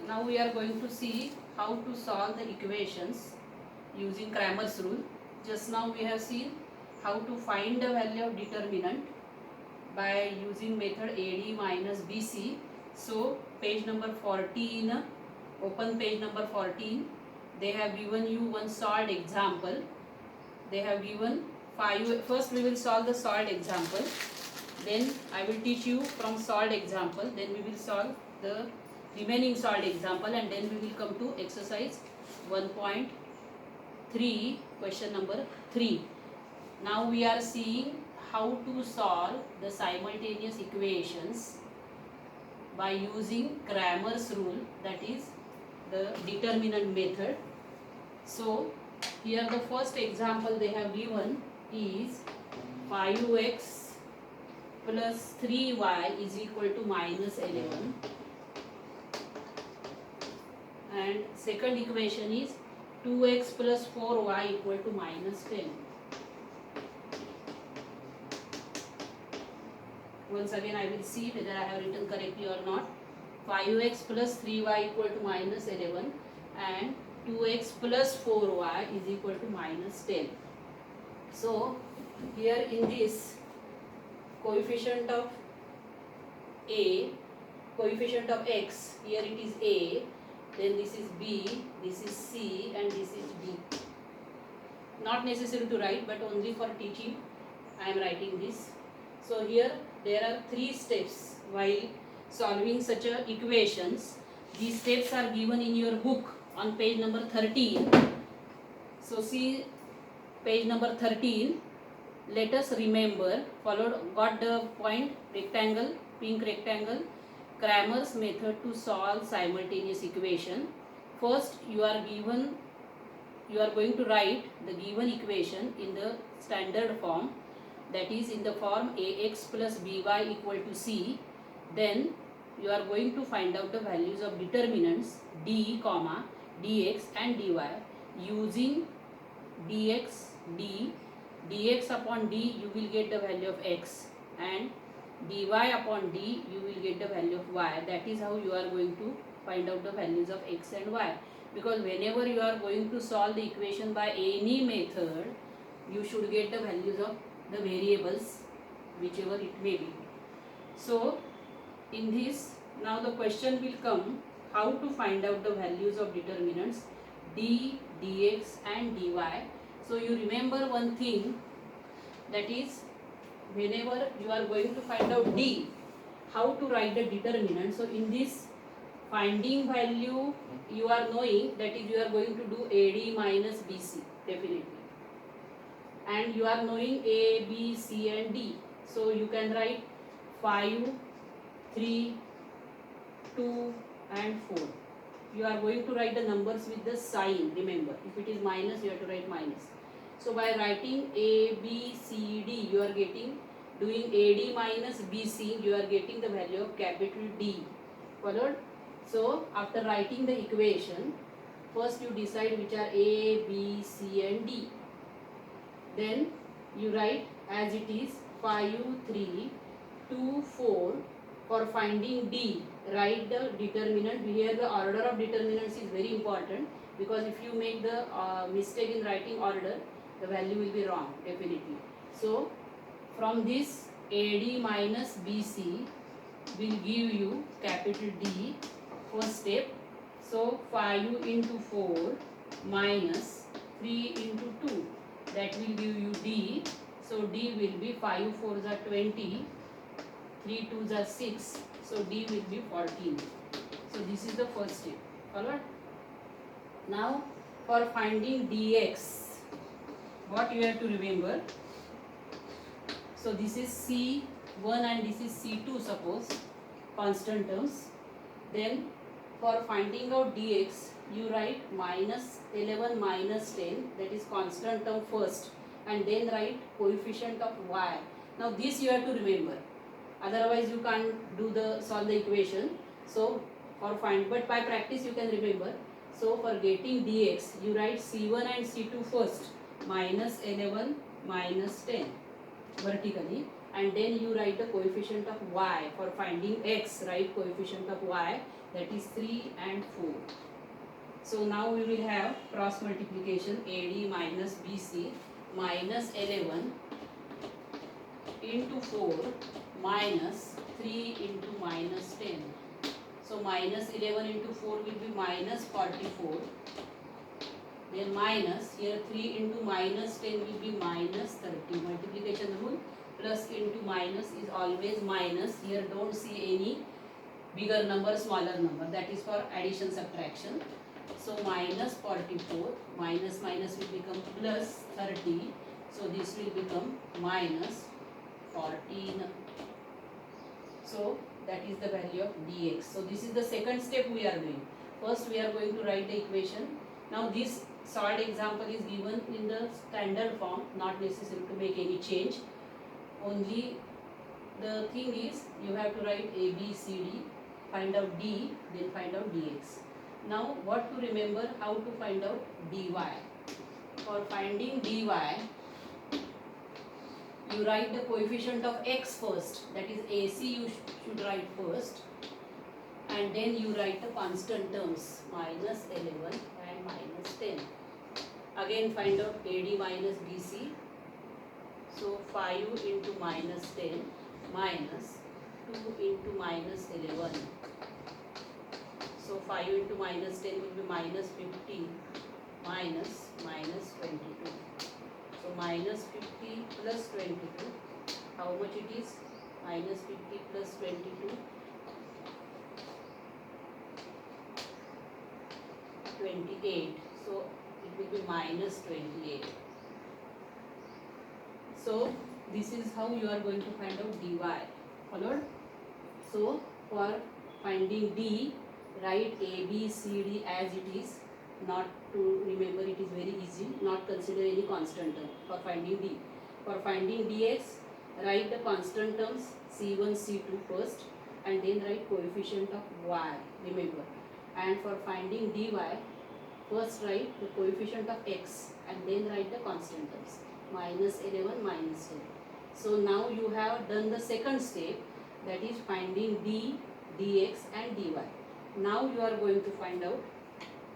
Now we are going to see how to solve the equations using Cramer's rule. Just now we have seen how to find the value of determinant by using method AD minus BC. So page number 14, open page number 14. They have given you one solved example. They have given 5. First we will solve the solved example. Then I will teach you from solved example. Then we will solve the remaining solved example, and then we will come to exercise 1.3, question number 3. Now we are seeing how to solve the simultaneous equations by using Cramer's rule, that is the determinant method. So here the first example they have given is 5x plus 3y is equal to minus 11, and second equation is 2x plus 4y equal to minus 10. Once again I will see whether I have written correctly or not. 5x plus 3y equal to minus 11 and 2x plus 4y is equal to minus 10. So here in this coefficient of x, here it is a, then this is b, this is c, and this is d. Not necessary to write, but only for teaching I am writing this. So here there are 3 steps while solving such a equations. These steps are given in your book on page number 13. So see page number 13. Let us remember, got the point, rectangle, pink rectangle, Cramer's method to solve simultaneous equation. First you are going to write the given equation in the standard form, that is in the form ax plus by equal to c. Then you are going to find out the values of determinants d, dx and dy using dx upon d you will get the value of x, and dy upon d you will get the value of y. That is how you are going to find out the values of x and y, because whenever you are going to solve the equation by any method, you should get the values of the variables whichever it may be. So in this, now the question will come how to find out the values of determinants d, dx and dy. So you remember one thing, that is whenever you are going to find out d, how to write the determinant. So in this finding value you are knowing, that is you are going to do AD minus BC definitely, and you are knowing A, B, C and D. So you can write 5, 3, 2 and 4. You are going to write the numbers with the sign, remember. If it is minus, you have to write minus. So by writing A, B, C, D, you are getting, doing AD minus BC, you are getting the value of capital D. Followed? So after writing the equation, first you decide which are A, B, C and D. Then you write as it is 5, 3, 2, 4. For finding D, write the determinant. Here the order of determinants is very important, because if you make the mistake in writing order, the value will be wrong definitely. So from this AD minus BC will give you capital D, first step. So 5 into 4 minus 3 into 2, that will give you D. So D will be 5 4s are 20, 3 2s are 6, so D will be 14. So this is the first step. Followed? Now for finding dx, what you have to remember, so this is C1 and this is C2, suppose constant terms. Then for finding out dx, you write minus 11 minus 10, that is constant term first, and then write coefficient of y. Now this you have to remember, otherwise you can't solve the equation. So for but by practice you can remember. So for getting dx, you write C1 and C2 first, minus 11 minus 10 vertically, and then you write the coefficient of y. For finding x, write coefficient of y, that is 3 and 4. So now we will have cross multiplication, AD minus BC minus 11 into 4 minus 3 into minus 10. So minus 11 into 4 will be minus 44. Then minus, here 3 into minus 10 will be minus 30. Multiplication rule, plus into minus is always minus. Here don't see any bigger number, smaller number. That is for addition, subtraction. So minus 44, minus minus will become plus 30. So this will become minus 14. So that is the value of dx. So this is the second step we are doing. First we are going to write the equation. Now this solved example is given in the standard form, not necessary to make any change. Only the thing is you have to write a, b, c, d, find out d, then find out dx. Now what to remember, how to find out dy. For finding dy, you write the coefficient of x first, that is AC you should write first, and then you write the constant terms, minus 11 and minus 10. Again find out AD minus BC. So 5 into minus 10 minus 2 into minus 11. So 5 into minus 10 will be minus 15 minus 22. So minus 50 plus 22. How much it is? Minus 50 plus 22. 28. So it will be minus 28. So this is how you are going to find out dy. Followed? So for finding d, write a, b, c, d as it is. Not to remember, it is very easy. Not consider any constant term for finding d. For finding dx, write the constant terms c1, c2 first, and then write coefficient of y. Remember. And for finding dy, first write the coefficient of x and then write the constant terms, minus 11, minus 10. So now you have done the second step, that is finding d, dx and dy. Now you are going to find out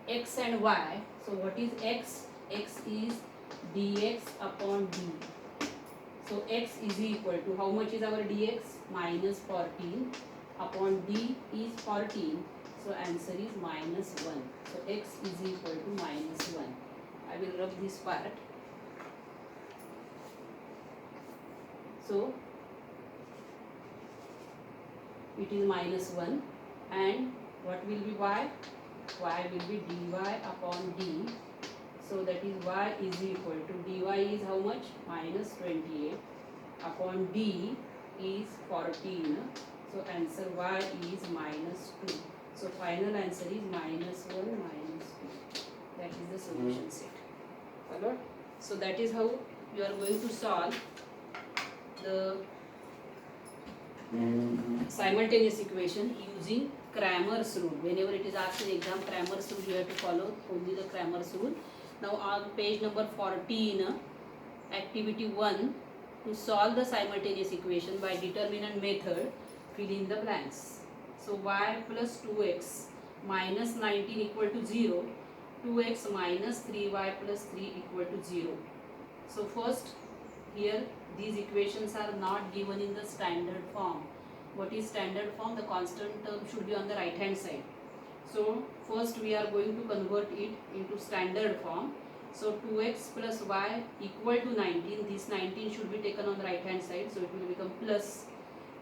x and y. So what is x? X is dx upon d. So x is equal to, how much is our dx? Minus 14 upon d is 14. So answer is minus 1. So x is equal to minus 1. I will rub this part. So it is minus 1, and what will be y? Y will be dy upon d. So that is y is equal to, dy is how much? Minus 28 upon d is 14. So answer y is minus 2. So final answer is minus 1, minus 2. That is the solution set. Followed? So that is how you are going to solve the simultaneous equation using Cramer's rule. Whenever it is asked in exam, Cramer's rule you have to follow only the Cramer's rule. Now on page number 14, activity 1, to solve the simultaneous equation by determinant method, fill in the blanks. So y plus 2x minus 19 equal to 0, 2x minus 3y plus 3 equal to 0. So first, here these equations are not given in the standard form. What is standard form? The constant term should be on the right hand side. So first we are going to convert it into standard form. So 2x plus y equal to 19. This 19 should be taken on the right hand side. So it will become plus,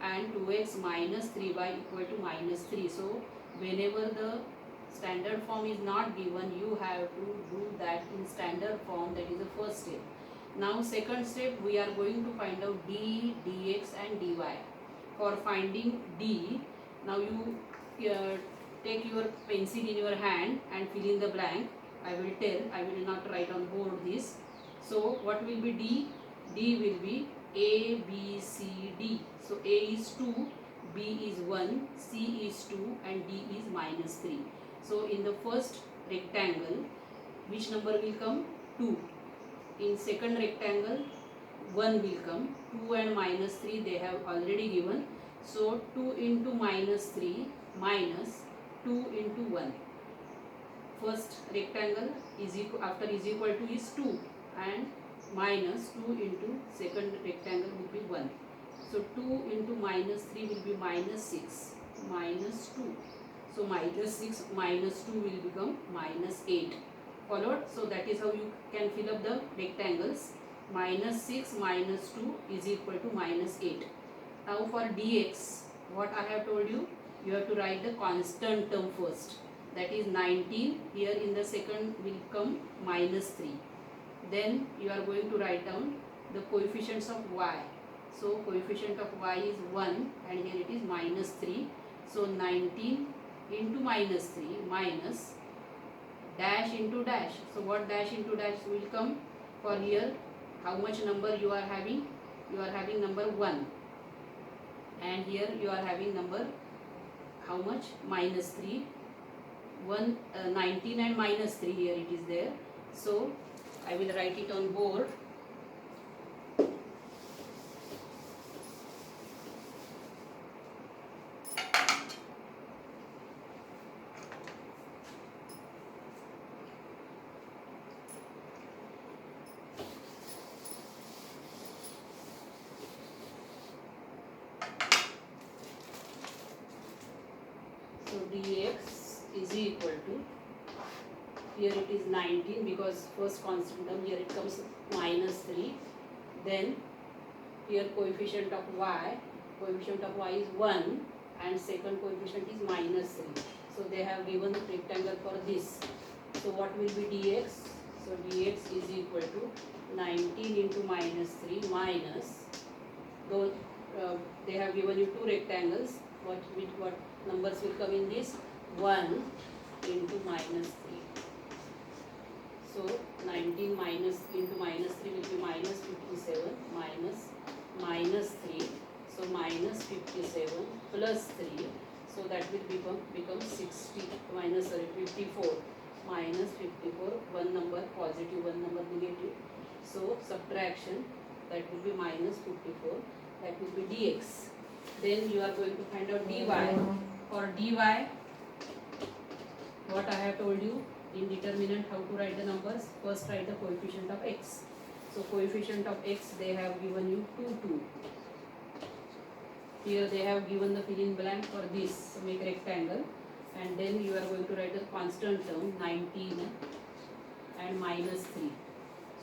and 2x minus 3y equal to minus 3. So whenever the standard form is not given, you have to do that in standard form. That is the first step. Now second step, we are going to find out d, dx and dy. For finding d, now you take your pencil in your hand and fill in the blank. I will tell, I will not write on board this. So what will be d? D will be a, b, c, d. So a is 2, b is 1, c is 2 and d is minus 3. So in the first rectangle, which number will come? 2. In second rectangle, 1 will come. 2 and minus 3 they have already given. So 2 into minus 3 minus 2 into 1. First rectangle is equal, after is equal to is 2 and minus 2 into second rectangle will be 1. So 2 into minus 3 will be minus 6 minus 2. So minus 6 minus 2 will become minus 8. Followed? So that is how you can fill up the rectangles. Minus 6 minus 2 is equal to minus 8. Now for dx, what I have told you, you have to write the constant term first. That is 19. Here in the second will come minus 3. Then you are going to write down the coefficients of y. So coefficient of y is 1 and here it is minus 3. So 19 into minus 3 minus dash into dash. So what dash into dash will come? For here, how much number you are having? You are having number 1. And here you are having number, how much? Minus 3. 19 and minus 3 here it is there. So I will write it on board. So dx is equal to, here it is 19 because first constant term, here it comes minus 3. Then here coefficient of y is 1 and second coefficient is minus 3. So they have given the rectangle for this. So what will be dx? So dx is equal to 19 into minus 3 minus, though they have given you two rectangles, what numbers will come in this? 1 into minus 3. So 19 minus into minus 3 will be minus 57 minus minus 3. So minus 57 plus 3. So that will become 60 minus 54 minus 54. One number positive, one number negative. So subtraction, that will be minus 54. That will be dx. Then you are going to find out dy. For dy, what I have told you in determinant how to write the numbers. First write the coefficient of x. So coefficient of x they have given you 2. Here they have given the fill in blank for this. So make rectangle and then you are going to write the constant term 19 and minus 3.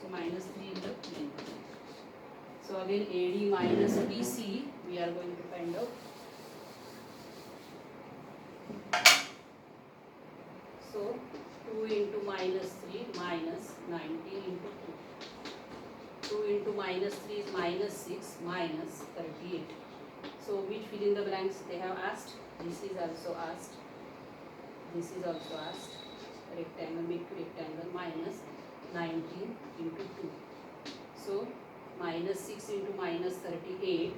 So minus 3 in the fill in blank. So again AD minus BC we are going to find out. So 2 into minus 3 minus 19 into 2. 2 into minus 3 is minus 6 minus 38. So which fill in the blanks they have asked? This is also asked. This is also asked. Rectangle, make rectangle minus 19 into 2. So minus 6 into minus 38.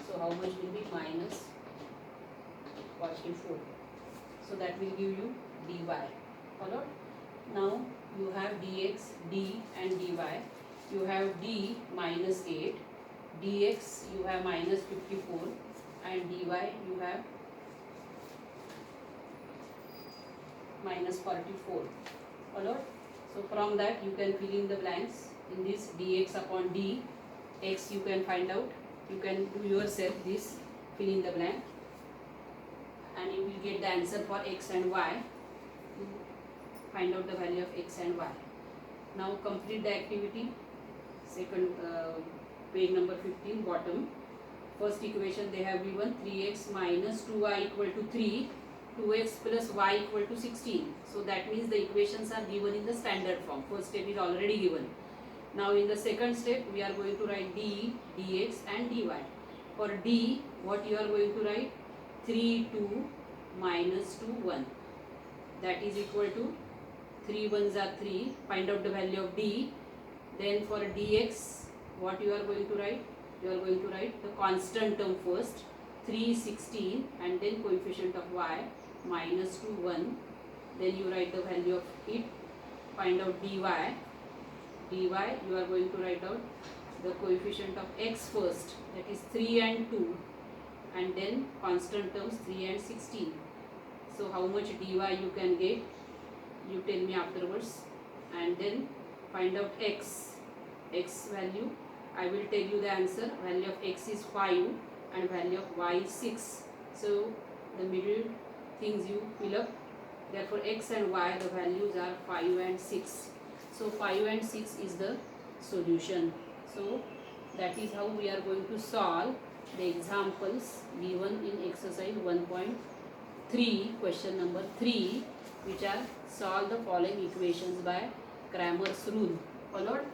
So how much will be? Minus 44. So that will give you dy. Followed? Now you have dx, d and dy. You have d minus 8. Dx you have minus 54 and dy you have minus 44. Followed? So from that you can fill in the blanks. In this dx upon d, x you can find out. You can do yourself this, fill in the blank and you will get the answer for x and y. Find out the value of x and y. Now complete the activity. Second page number 15 bottom. First equation they have given 3x minus 2y equal to 3. 2x plus y equal to 16. So that means the equations are given in the standard form. First step is already given. Now in the second step we are going to write d, dx and dy. For d, what you are going to write? 3, 2 minus 2, 1. That is equal to 3 ones are 3. Find out the value of d. Then for dx, what you are going to write? You are going to write the constant term first. 3, 16 and then coefficient of y minus 2, 1. Then you write the value of it. Find out dy. Dy you are going to write out the coefficient of x first, that is 3 and 2, and then constant terms 3 and 16. So how much dy you can get, you tell me afterwards. And then find out x value. I will tell you the answer. Value of x is 5 and value of y is 6. So the middle things you fill up. Therefore x and y, the values are 5 and 6. So 5 and 6 is the solution. So that is how we are going to solve the examples given in exercise 1.3, question number 3, which are solve the following equations by Cramer's rule. Followed?